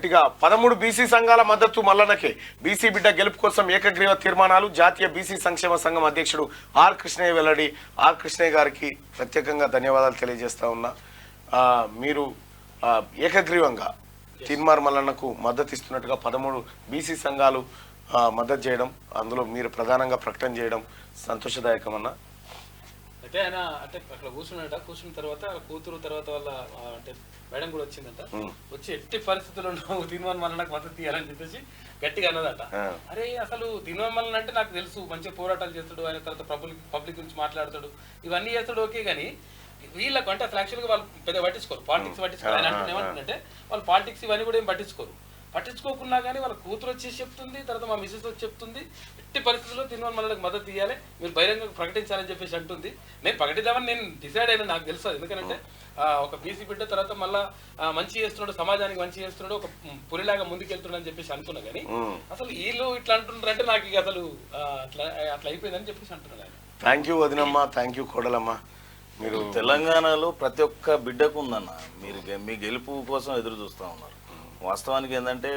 ఇక 13 బీసీ సంఘాల మద్దతు మల్లన్నకే. బీసీ బిడ్డ గెలుపు కోసం ఏకగ్రీవ తీర్మానాలు. జాతీయ బీసీ సంక్షేమ సంఘం అధ్యక్షుడు ఆర్ కృష్ణయ్య వెల్లడి. ఆర్ కృష్ణయ్య గారికి ప్రత్యేకంగా ధన్యవాదాలు తెలియజేస్తా ఉన్నా. మీరు ఏకగ్రీవంగా తీన్మార్ మల్లన్నకు మద్దతు ఇస్తున్నట్టుగా 13 బీసీ సంఘాలు మద్దతు చేయడం, అందులో మీరు ప్రధానంగా ప్రకటన చేయడం సంతోషదాయకం అన్న. అయితే ఆయన అంటే అక్కడ కూర్చున్న తర్వాత కూతురు తర్వాత వాళ్ళ అంటే మేడం కూడా వచ్చిందంట. వచ్చి ఎట్టి పరిస్థితుల్లో నువ్వు తీర్మానం వల్ల నాకు మద్దతు తీయాలని చెప్పేసి గట్టిగా అన్నదట. అరే అసలు తీర్మానం వల్ల అంటే నాకు తెలుసు, మంచిగా పోరాటాలు చేస్తాడు, ఆయన తర్వాత పబ్లిక్ గురించి మాట్లాడతాడు, ఇవన్నీ చేస్తాడు ఓకే. కానీ వీళ్ళకు అంటే అసలు యాక్చువల్గా వాళ్ళు పెద్ద పట్టించుకోరు, పాలిటిక్స్ పట్టించుకోరు. ఆయన అంటే ఏమంటుందంటే వాళ్ళు పాలిటిక్స్ ఇవన్నీ కూడా ఏం పట్టించుకోకున్నా కానీ వాళ్ళ కూతురు వచ్చేసి చెప్తుంది, తర్వాత మా మిస్సెస్ వచ్చి చెప్తుంది, ఎట్టి పరిస్థితుల్లో తీర్మానం మల్లన్నకు మద్దతు ఇవ్వాలి, మీరు బహిరంగంగా ప్రకటించాలని చెప్పేసి అంటుంది. నేను ప్రకటిద్దామని నేను డిసైడ్ అయినా, నాకు తెలుసు. ఎందుకంటే ఒక బీసీ బిడ్డ తర్వాత మళ్ళీ మంచి చేస్తున్నాడు, సమాజానికి మంచి చేస్తున్నాడు, ఒక పులిలాగా ముందుకెళ్తున్నాడు అని చెప్పేసి అనుకున్నా. కానీ అసలు వీళ్ళు ఇట్లా అంటున్నారు అంటే నాకు ఇక అసలు అట్లా అయిపోయిందని చెప్పేసి అంటున్నాను. థ్యాంక్ యూ వదినమ్మ, థ్యాంక్ యూ కోడలమ్మ. మీరు తెలంగాణలో ప్రతి ఒక్క బిడ్డకు ఉందన్న, మీరు మీ గెలుపు కోసం ఎదురు చూస్తూ ఉన్నారు. వాస్తవానికి ఏంటంటే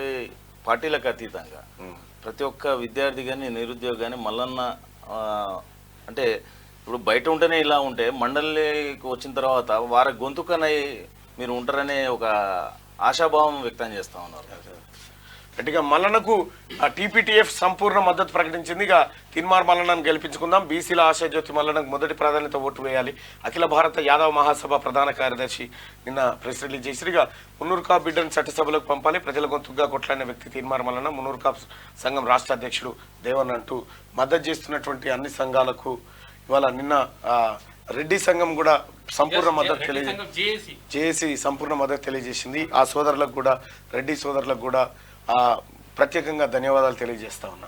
పార్టీలకు అతీతంగా ప్రతి ఒక్క విద్యార్థి కానీ నిరుద్యోగి కానీ మల్లన్న అంటే ఇప్పుడు బయట ఉంటేనే ఇలా ఉంటే మండలికి వచ్చిన తర్వాత వారి గొంతుకనై మీరు ఉంటారనే ఒక ఆశాభావం వ్యక్తం చేస్తూ ఉన్నారు. గట్టిగా మల్లన్నకు టీపీటీఎఫ్ సంపూర్ణ మద్దతు ప్రకటించింది. ఇక తీన్మార్ మల్లన్నను గెలిపించుకుందాం. బీసీల ఆశాజ్యోతి మల్లన్నకు మొదటి ప్రాధాన్యత ఓటు వేయాలి. అఖిల భారత యాదవ మహాసభ ప్రధాన కార్యదర్శి నిన్న ప్రెస్ రిలీజ్ చేసి ఇక మున్నూరు కాపు బిడ్డను చట్టసభలకు పంపాలి. ప్రజల గొంతుగా కొట్లాడిన వ్యక్తి తీన్మార్ మల్లన్న. మున్నూరు కాపు సంఘం రాష్ట్ర అధ్యక్షుడు దేవన్ అంటూ మద్దతు చేస్తున్నటువంటి అన్ని సంఘాలకు ఇవాళ నిన్న రెడ్డి సంఘం కూడా సంపూర్ణ మద్దతు జేఏసీ సంపూర్ణ మద్దతు తెలియజేసింది. ఆ సోదరులకు కూడా, రెడ్డి సోదరులకు కూడా ప్రత్యేకంగా ధన్యవాదాలు తెలియజేస్తా ఉన్నా.